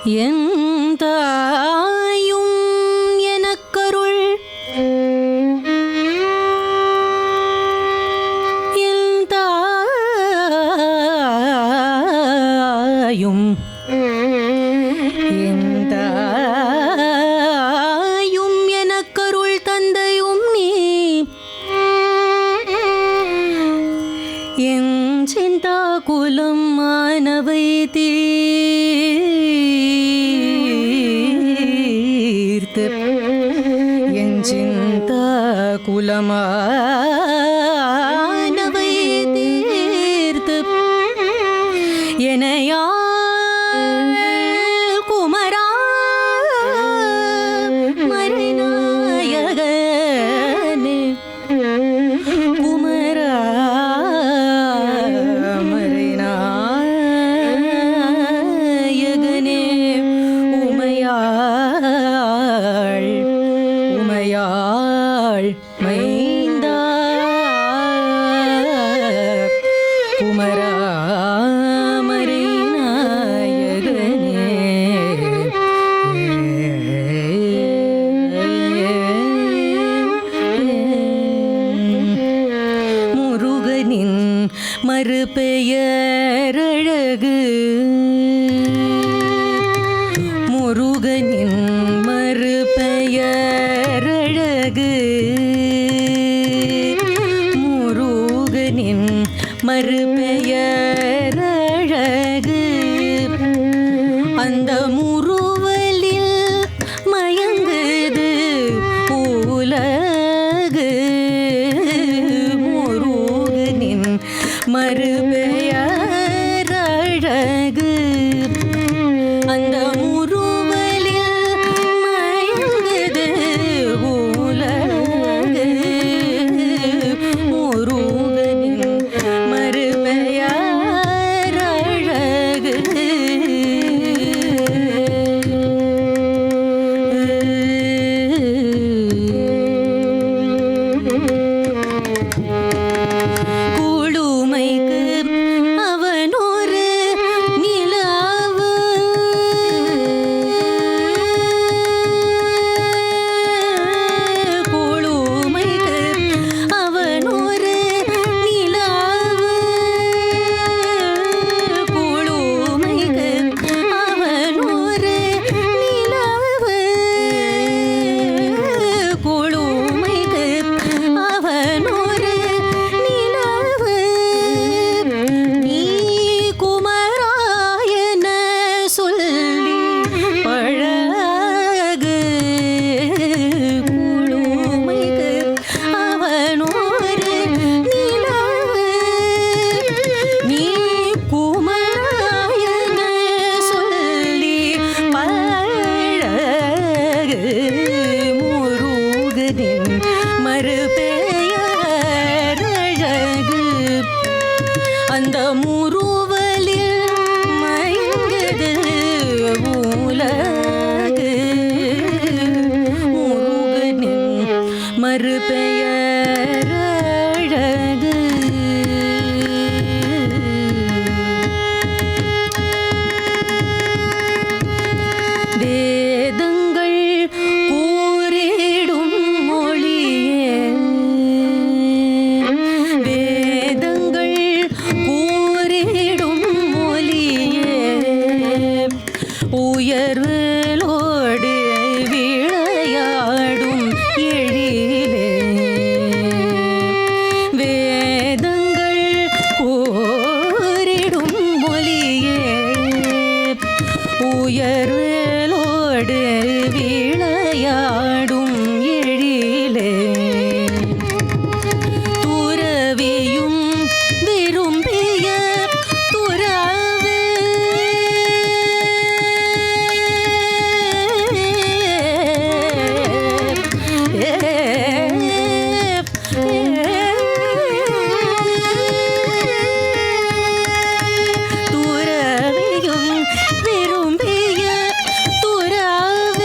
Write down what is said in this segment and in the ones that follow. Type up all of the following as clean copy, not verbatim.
என் தாயும் எனக்கருள் என் தாயும் என் தாயும் எனக்கருள் தந்தையும் நீ என் சிந்தா குலம் மானவை தீர்த்து என் சிந்தா குலமானவை தீர்த்து எனையா குமரா மறைநாயகனே குமரா மறைநாயகனே உமையாள் உமையாள் மைந்தா குமரா முருகனின் மறுபெயரழகு முருகனின் மறுபெயரழகு முருகனின் மறுபெயரழகு அந்த முறுவலில் மயங்குது உலகு முருகனின் மறுபெயரழகு அந்த முறுவலில் மயங்குது உலகு முருகனின் மறுபெயரழகு குளுமைக்கு அவனொரு நிலவு குளுமைக்கு அவனொரு நிலவு குளுமைக்கு அவனொரு நிலவு குளுமைக்கு அவனொரு நிலவு நீ குமராயன சொல்லி பழகு குளுமைக்கு அவனொரு நிலவு நீ குமராயன சொல்லி பழகு முருகனின் மறுபெயரழகு அந்த முறுவலில் மயங்குது உலகு முருகனின் மறுபெயரழகு வேதங்கள் கூறிடும் மொழியே வேதங்கள் கூறிடும் மொழியே உயர்வலோடு விளையாடும் எழிலே வேதங்கள் கூறிடும் மொழியே உயர்வலோடு விளையாடும் எழிலே துறவியும் விரும்பிய துறவு துறவியும் விரும்பிய துறவு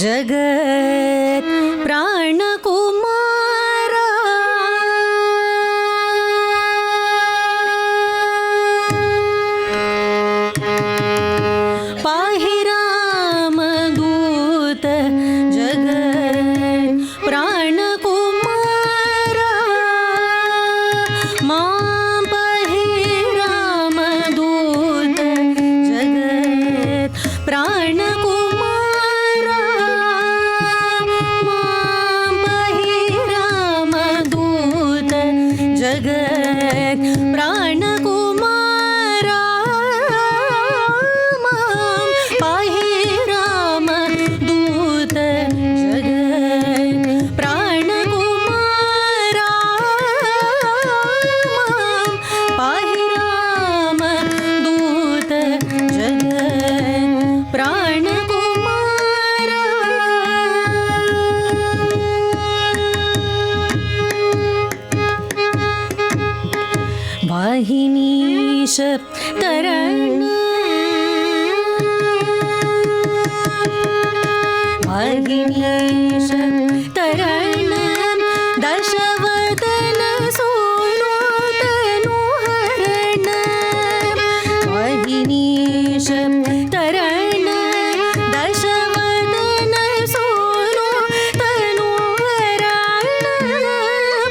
जगत् प्राणकुमारा पाहि रामदूत जगत् प्राणकुमारा मां पाहि रामदूत जगत् प्राणकुमारा मां पाहि रामदूत जगत् प्राणकुमारा मां पाहि रामदूत जगत् प्राणकुमारा मां पाहि रामदूत जगत् प्राणकुमारा वाहिनीश तरण वाहिनीश तरण दशवदन सोनुतनुहरण वाहिनीश तरण दशवदन सोनुतनुहरण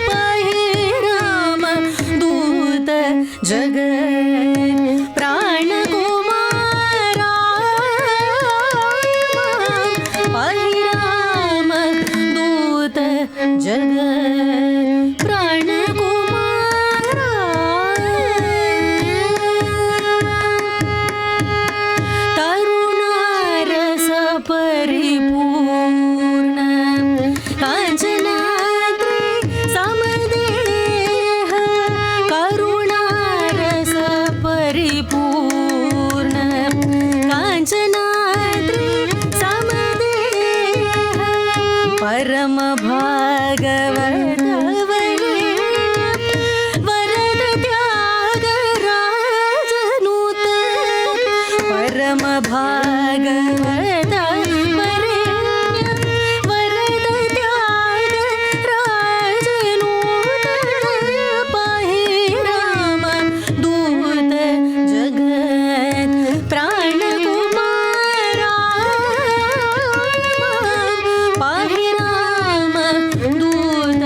पाहि रामदूत जगत् प्राणकुमारा पाहि रामदूत जगत् प्राणकुमारा तरुणारस परिपूर्ण काञ्चनाद्रि समदेह करुणारस परिपूर्ण काञ्चनाद्रि समदेह परम भागवत वरद त्यागराजनुत परम भागवत वरद त्यागराजनुत पाहि रामदूत जगत् प्राणकुमारा पाहि रामदूत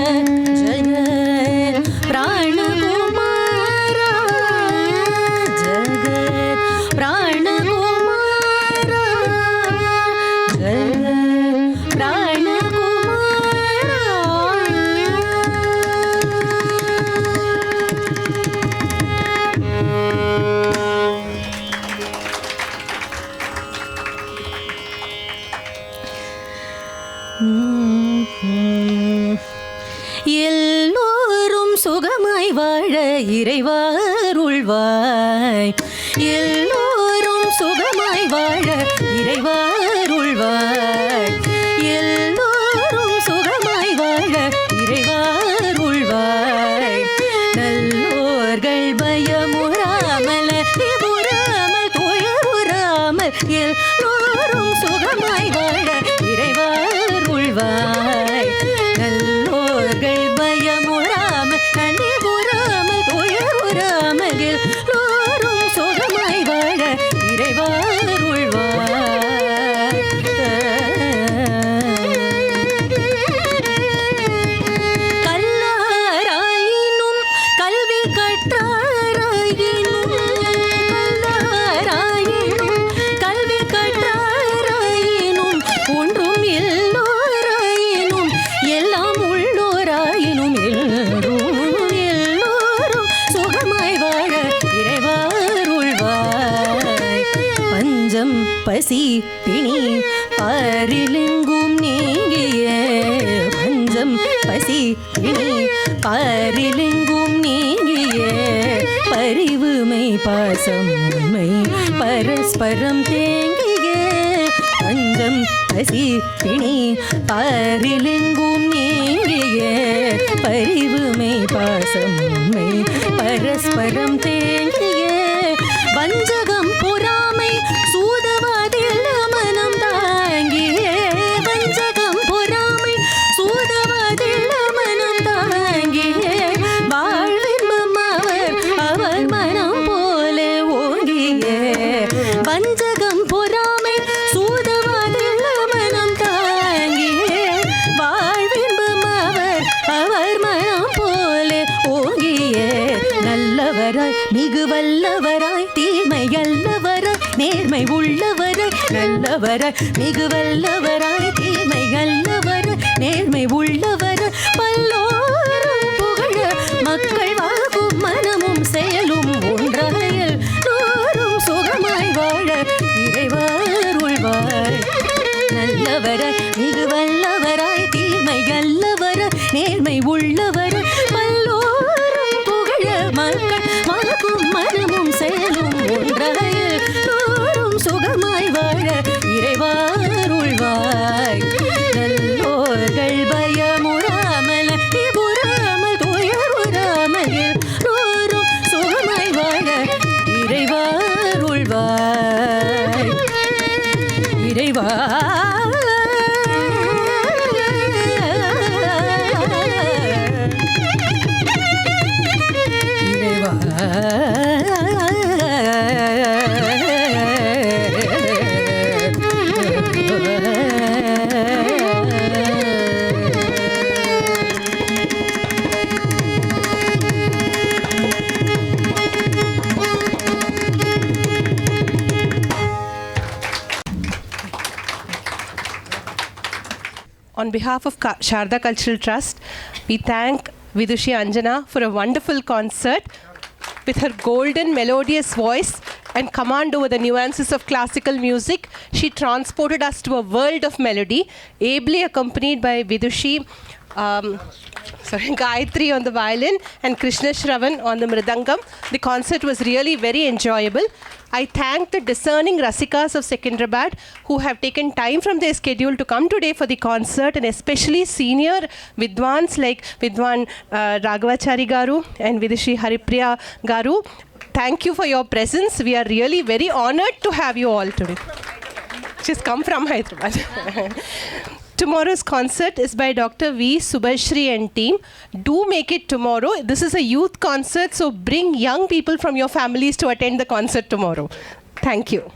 जगत् प्राणकुमारा जगत् प्राणकुमारा जगत् प्राणकुमारा எல்லோரும் சுகமாய் வாழ இறைவாருள்வாய் எல்லோரும் சுகமாய் வாழ இறைவாருள்வாய் எல்லோரும் சுகமாய் வாழ இறைவாருள்வாய் நல்லோர்கள் பயமுறாமல் புறாமல் துயருறாமல் எல்லோரும் சுகமாய் வாழ இறைவாருள்வாய் நல்லோர்கள் பயமுறாமல் கனிபுறாமல் துயருறாமல் எல்லோரும் சுகமாய் வாழ இறைவாருள்வாய் கல்லாராயினும் கல்வி கற்றாராயினும் கல்லாராயினும் கல்வி கற்றாராயினும் ஒன்றும் எல்லோராயினும் எல்லாம் உள்ளோராயினும் எல்லோரும் சுகமாய் வாழ இறைவாருள்வாய் பஞ்சம் பசி பிணி பாரிலெங்கும் நீங்கிய பஞ்சம் பசி பிணி பாரிலெங்கும் நீங்கிய பரிவுமை பாசம் உண்மை பரஸ்பரம் தேங்கிய பஞ்சம் பசி பிணி பாரிலெங்கும் நீங்கிய பரிவுமை பாசம் உண்மை பரஸ்பரம் தேங்கிய வஞ்சகம் பொறாமை சூதவாதில் மனம் தாங்கிய மிகு வல்லவராய் தீமை அல்லவராய் நேர்மை உள்ளவராய் நல்லவராய் மிகு வல்லவராய் தீமை அல்லவராய் நேர்மை உள்ளவராய் பல்லோரும் புகழ மக்கள் வாகும் மனமும் செயலும் ஒன்றாயல் நோரும் சுகமாய் வாழ இறைவாருள்வாய் நல்லவராய் மிகு வல்லவராய் தீமை அல்லவராய் நேர்மை உள்ளவராய் பல்லோரும் புகழ மக்கள் வாகும் மனமும் செயலும் ஒன்றாயல் நோரும் சுகமாய் வாழ இறைவாருள்வாய் நல்லோர்கள் பயமுறாமல் திபுறாமல் துயருறாமல் நோரும் சுகமாய் வாழ இறைவாருள்வாய் இறைவா On behalf of Sharda Cultural Trust, we thank Vidushi Anjana for a wonderful concert. With her golden melodious voice and command over the nuances of classical music, she transported us to a world of melody, ably accompanied by Vidushi, Gayatri on the violin and Krishna Shravan on the mridangam. The concert was really very enjoyable. I thank the discerning Rasikas of Secunderabad who have taken time from their schedule to come today for the concert, and especially senior Vidwans like Vidwan Raghavachari Garu and Vidushi Haripriya Garu. Thank you for your presence. We are really very honored to have you all today. She's come from Hyderabad. Tomorrow's concert is by Dr. V. Subhashri and team. Do make it tomorrow. This is a youth concert, so bring young people from your families to attend the concert tomorrow. Thank you.